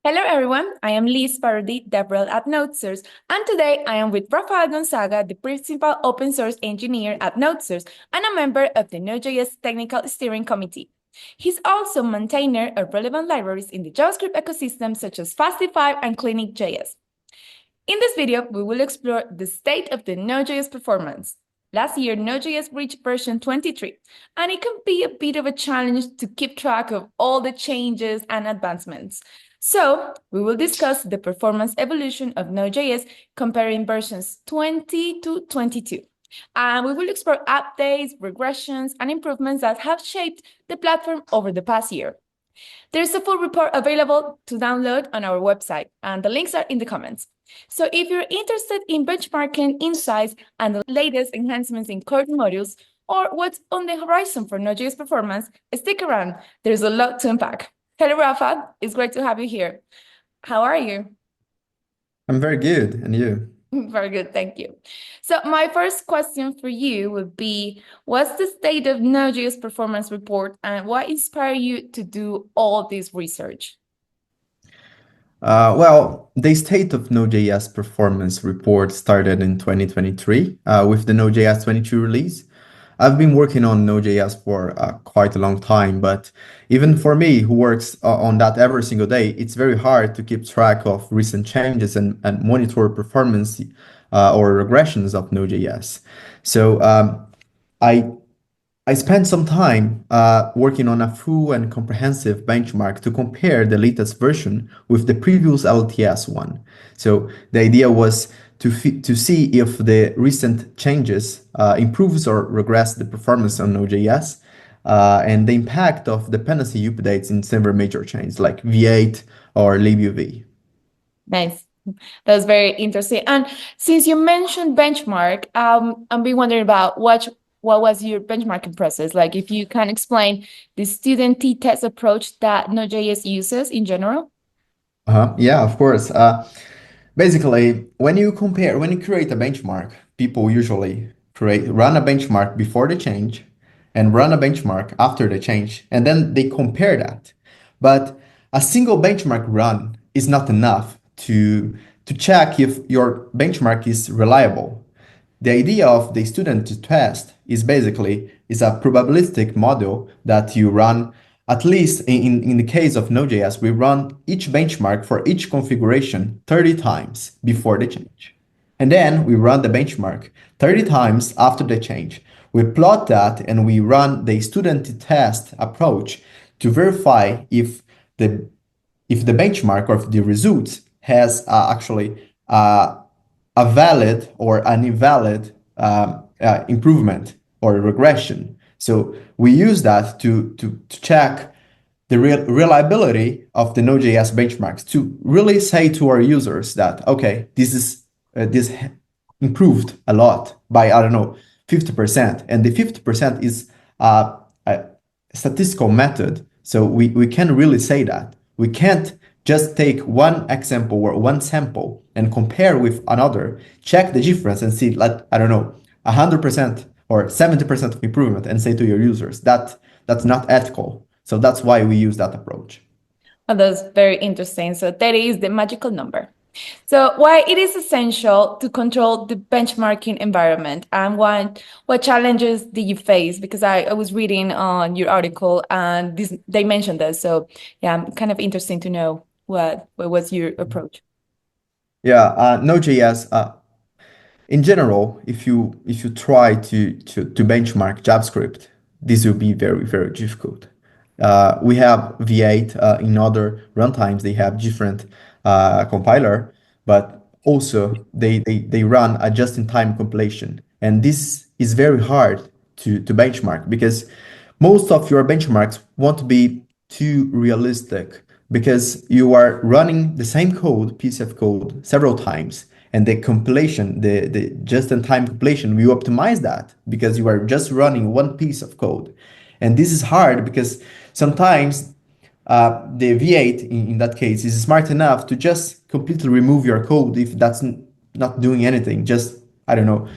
Hello everyone, I am Liz Parodi, DevRel at NodeSource, and today I am with Rafael Gonzaga, the principal open source engineer at NodeSource and a member of the Node.js Technical Steering Committee. He's also maintainer of relevant libraries in the JavaScript ecosystem such as Fastify and Clinic.js. In this video, we will explore the state of the Node.js performance. Last year, Node.js reached version 23, and it can be a bit of a challenge to keep track of all the changes and advancements. So, we will discuss the performance evolution of Node.js comparing versions 20 to 22. And we will explore updates, regressions, and improvements that have shaped the platform over the past year. There's a full report available to download on our website, and the links are in the comments. So if you're interested in benchmarking insights and the latest enhancements in core modules, or what's on the horizon for Node.js performance, stick around. There's a lot to unpack. Hello, Rafa. It's great to have you here. How are you? I'm very good. And you? Very good, thank you. So my first question for you would be, what's the state of Node.js performance report and what inspired you to do all this research? Well, the State of Node.js Performance report started in 2023 with the Node.js 22 release. I've been working on Node.js for quite a long time, but even for me, who works on that every single day, it's very hard to keep track of recent changes and monitor performance or regressions of Node.js. So I I spent some time working on a full and comprehensive benchmark to compare the latest version with the previous LTS one. So the idea was to see if the recent changes improves or regress the performance on Node.js and the impact of dependency updates in several major chains like V8 or libuv. Nice. That was very interesting. And since you mentioned benchmark, I'm be wondering about what was your benchmarking process? Like if you can explain the student t-test approach that Node.js uses in general. Yeah, of course. Basically, when you create a benchmark, people usually run a benchmark before the change and run a benchmark after the change, and then they compare that. But a single benchmark run is not enough to check if your benchmark is reliable. The idea of the student to test is basically is a probabilistic model that you run at least in the case of Node.js, we run each benchmark for each configuration 30 times before the change. And then we run the benchmark 30 times after the change. We plot that and we run the student test approach to verify if the benchmark or if the results has actually a valid or an invalid improvement or regression. So we use that to check the reliability of the Node.js benchmarks to really say to our users that, okay, this improved a lot by, I don't know, 50%. And the 50% is a statistical method. So we can really say that. We can't just take one example or one sample and compare with another, check the difference and see, like, I don't know, 100% or 70% of improvement and say to your users that that's not ethical. So that's why we use that approach. Oh, that's very interesting. So 30 is the magical number. So why it is essential to control the benchmarking environment and what challenges did you face? Because I was reading on your article and they mentioned this. So yeah, I'm kind of interesting to know what was your approach. Yeah, Node.js. In general, if you try to benchmark JavaScript, this will be very difficult. We have V8 in other runtimes. They have different compiler, but also they run a just-in-time compilation, and this is very hard to benchmark because most of your benchmarks won't be too realistic because you are running the same code, piece of code, several times. And the compilation, the just-in-time compilation, we optimize that because you are just running one piece of code. And this is hard because sometimes the V8 in that case is smart enough to just completely remove your code if that's not doing anything. Just, I don't know,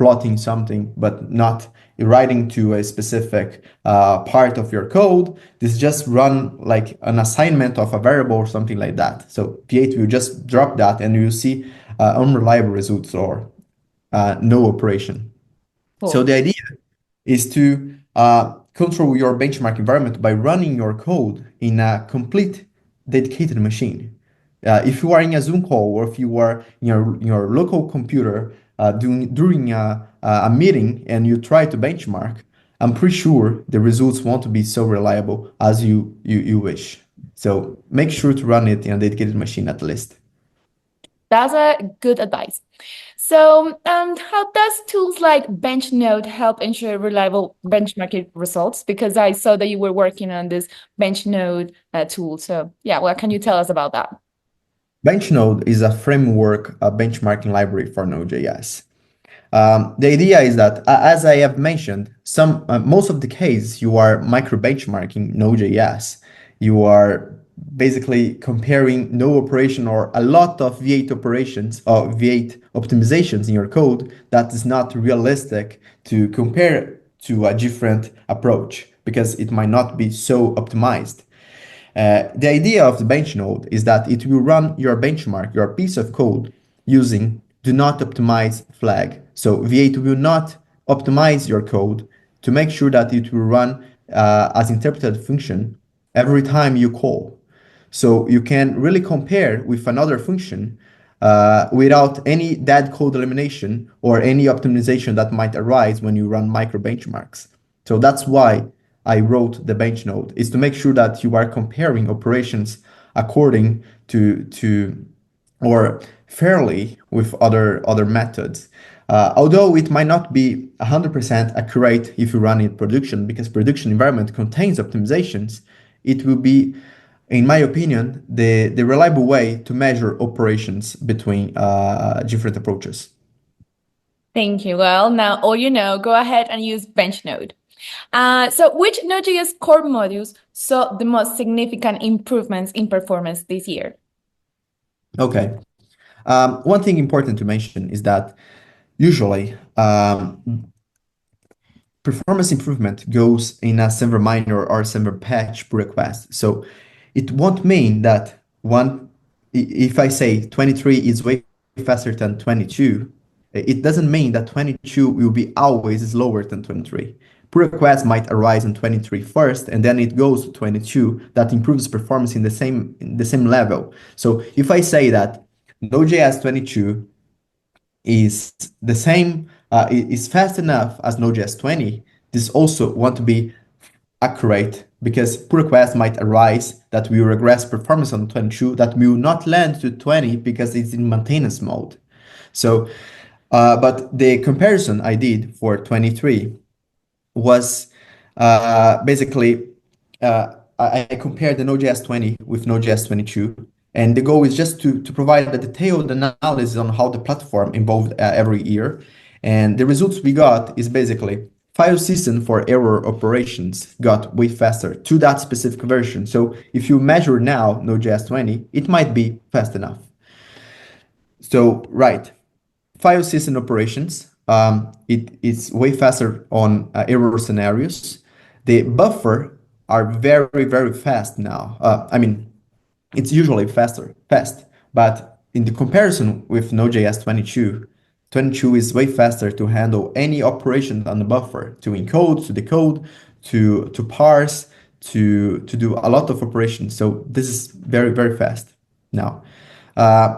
plotting something, but not writing to a specific part of your code. This just run like an assignment of a variable or something like that. So V8 will just drop that and you'll see unreliable results or no operation. So Cool. the idea is to control your benchmark environment by running your code in a complete dedicated machine. If you are in a Zoom call or if you are in your local computer during a meeting and you try to benchmark, I'm pretty sure the results won't be so reliable as you wish. So make sure to run it in a dedicated machine at least. That's a good advice. So, how does tools like BenchNode help ensure reliable benchmarking results? Because I saw that you were working on this BenchNode tool. So, yeah, what can you tell us about that? BenchNode is a framework benchmarking library for Node.js. The idea is that, as I have mentioned, most of the case you are micro benchmarking Node.js. You are basically comparing no operation or a lot of V8 operations or V8 optimizations in your code that is not realistic to compare to a different approach because it might not be so optimized. The idea of the bench node is that it will run your benchmark, your piece of code, using do not optimize flag. So V8 will not optimize your code to make sure that it will run as interpreted function every time you call. So you can really compare with another function without any dead code elimination or any optimization that might arise when you run micro benchmarks. So that's why I wrote the bench node, is to make sure that you are comparing operations according to or fairly with other methods. Although it might not be 100% accurate if you run in production, because production environment contains optimizations, it will be, in my opinion, the reliable way to measure operations between different approaches. Thank you. Well, now all you know, go ahead and use BenchNode. So, which Node.js core modules saw the most significant improvements in performance this year? Okay. One thing important to mention is that usually performance improvement goes in a server minor or server patch per request. So it won't mean that if I say 23 is way faster than 22, it doesn't mean that 22 will be always slower than 23. Pull request might arise on 23 first, and then it goes to 22. That improves performance in the same level. So if I say that Node.js 22 is the same, is fast enough as Node.js 20, this also want to be accurate because pull requests might arise that will regress performance on 22 that will not land to 20 because it's in maintenance mode. So, but the comparison I did for 23 was basically I compared the Node.js 20 with Node.js 22. And the goal is just to provide a detailed analysis on how the platform evolved every year. And the results we got is basically file system for error operations got way faster to that specific version. So if you measure now Node.js 20, it might be fast enough. So, right, file system operations, it's way faster on error scenarios. The buffer are very, very fast now. I mean, it's usually fast, but in the comparison with Node.js 22, 22 is way faster to handle any operation on the buffer, to encode, to decode, to parse, to do a lot of operations. So this is very, very fast now.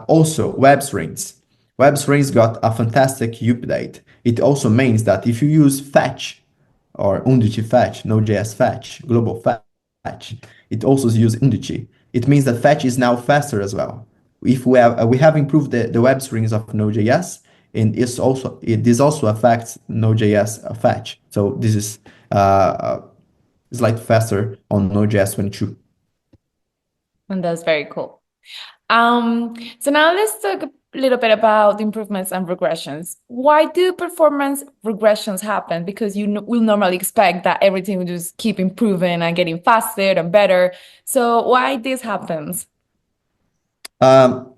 Also, WebStreams. WebStreams got a fantastic update. It also means that if you use fetch or undici fetch, Node.js fetch, global fetch, it also uses undici. It means that fetch is now faster as well. If we have improved the web strings of Node.js, and this also affects Node.js fetch. So this is slightly faster on Node.js 22. And that's very cool. So now let's talk a little bit about improvements and regressions. Why do performance regressions happen? Because you will normally expect that everything will just keep improving and getting faster and better. So why this happens? Um,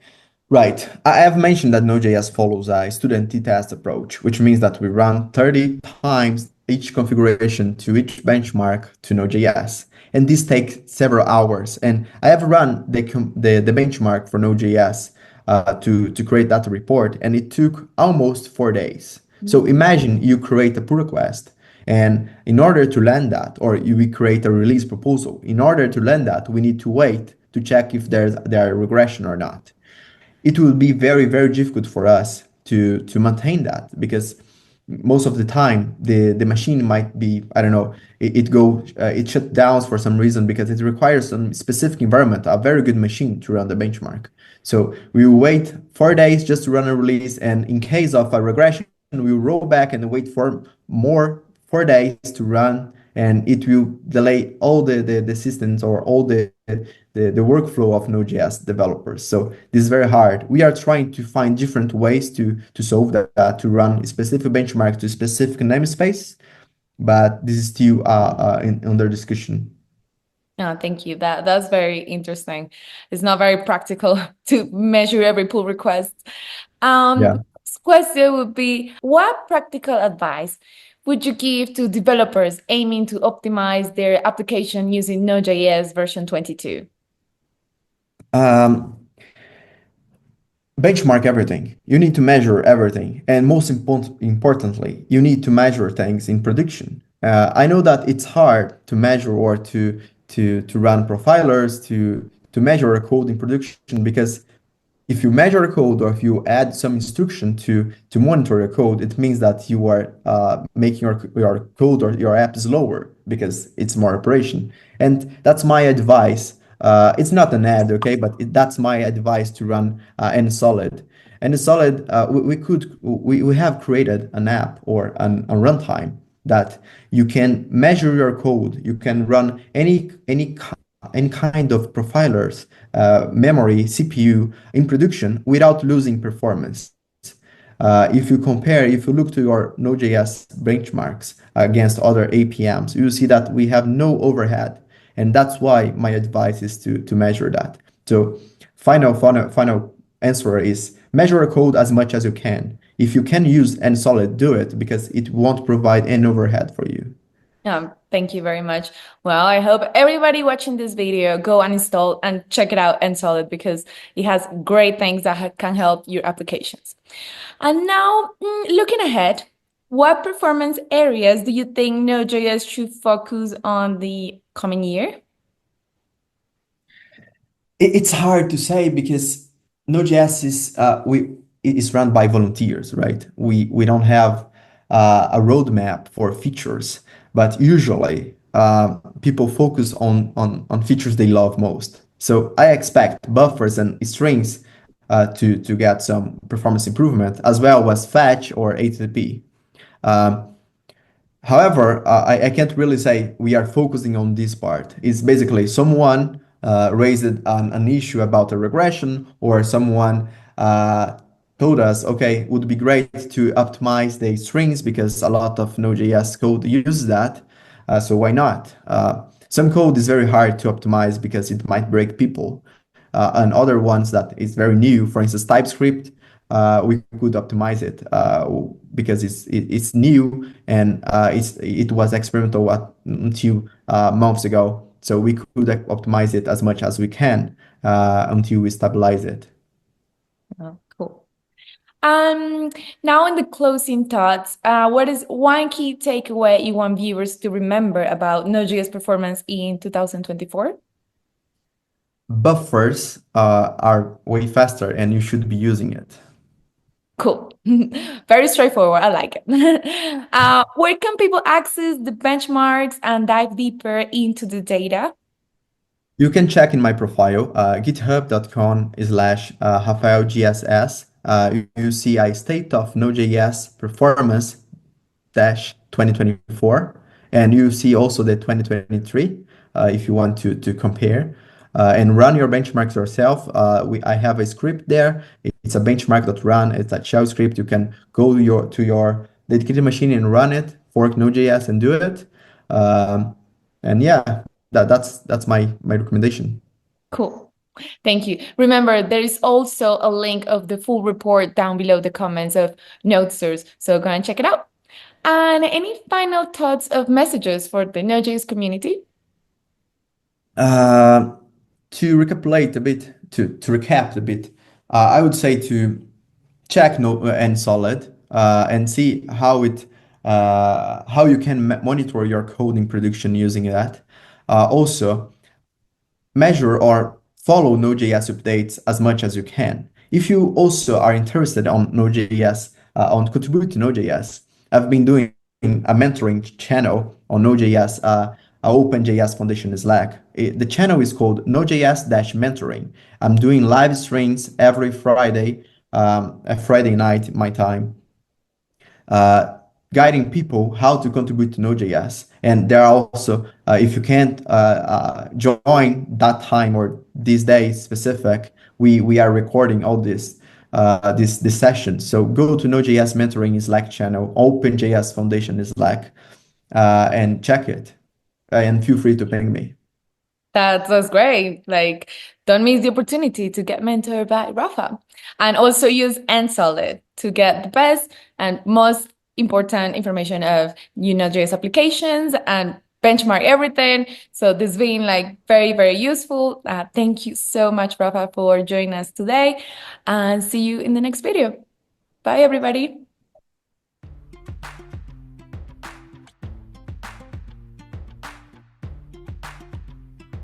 Right. I have mentioned that Node.js follows a student t-test approach, which means that we run 30 times each configuration to each benchmark to Node.js. And this takes several hours. And I have run the benchmark for Node.js to create that report, and it took almost 4 days. So imagine you create a pull request, and in order to land that, or we create a release proposal, in order to land that, we need to wait to check if there are regression or not. It will be very, very difficult for us to maintain that because most of the time the machine might be, I don't know, it shut down for some reason because it requires some specific environment, a very good machine to run the benchmark. So we will wait 4 days just to run a release, and in case of a regression we will roll back and wait for more 4 days to run, and it will delay all the systems or all the workflow of Node.js developers. So this is very hard. We are trying to find different ways to solve that, to run specific benchmarks to specific namespace, but this is still under discussion. Oh, thank you. That's very interesting. It's not very practical to measure every pull request. Yeah. Next question would be, what practical advice would you give to developers aiming to optimize their application using Node.js version 22? Um, Benchmark everything. You need to measure everything. And most importantly, you need to measure things in production. I know that it's hard to measure or to run profilers, to measure a code in production because if you measure a code or if you add some instruction to monitor a code, it means that you are making your code or your app slower because it's more operation. And that's my advice. It's not an ad, okay, but that's my advice to run NSolid. NSolid, we have created an app or a runtime that you can measure your code. You can run any kind of profilers, memory, CPU in production without losing performance. If you look to your Node.js benchmarks against other APMs, you see that we have no overhead. And that's why my advice is to measure that. So final answer is measure a code as much as you can. If you can use NSolid, do it because it won't provide any overhead for you. Thank you very much. Well, I hope everybody watching this video go and install and check it out and solve it because it has great things that can help your applications. And now, looking ahead, what performance areas do you think Node.js should focus on the coming year? It's hard to say because Node.js is run by volunteers, right? We don't have a roadmap for features, but usually people focus on features they love most. So I expect buffers and strings to get some performance improvement as well as fetch or HTTP. Um, However, I can't really say we are focusing on this part. It's basically someone raised an issue about a regression, or someone told us, okay, would be great to optimize the strings because a lot of Node.js code uses that. So why not? Some code is very hard to optimize because it might break people. And other ones that is very new, for instance, TypeScript, we could optimize it because it's new and it was experimental until months ago. So we could optimize it as much as we can until we stabilize it. Oh, cool. Um, Now in the closing thoughts, what is one key takeaway you want viewers to remember about Node.js performance in 2024? Buffers are way faster and you should be using it. Cool. Very straightforward. I like it. Where can people access the benchmarks and dive deeper into the data? You can check in my profile, github.com/RafaelGSS. You see a state of Node.js performance dash 2024, and you see also the 2023 if you want to compare and run your benchmarks yourself. I have a script there. It's a benchmark that run. It's a shell script. You can go to your dedicated machine and run it, fork Node.js and do it. And yeah, that's my recommendation. Cool. Thank you. Remember, there is also a link of the full report down below the comments of NodeSource, so go and check it out. And any final thoughts of messages for the Node.js community? Uh, to recapitulate a bit, to recap a bit, I would say to check no and solid and see how you can monitor your code in production using that. Also, measure or follow Node.js updates as much as you can. If you also are interested on Node.js, on contribute to Node.js, I've been doing a mentoring channel on Node.js, OpenJS Foundation Slack. The channel is called Node.js-mentoring. I'm doing live streams every Friday, a Friday night my time, uh, guiding people how to contribute to Node.js. And there are also, if you can't join that time or these days specific, we are recording all this session. So go to Node.js Mentoring Slack channel, OpenJS Foundation Slack, and check it. And feel free to ping me. That's great. Like, don't miss the opportunity to get mentored by Rafa. And also use NSolid to get the best and most important information of Node.js applications and benchmark everything. So this has been like very, very useful. Thank you so much, Rafa, for joining us today, and see you in the next video. Bye, everybody.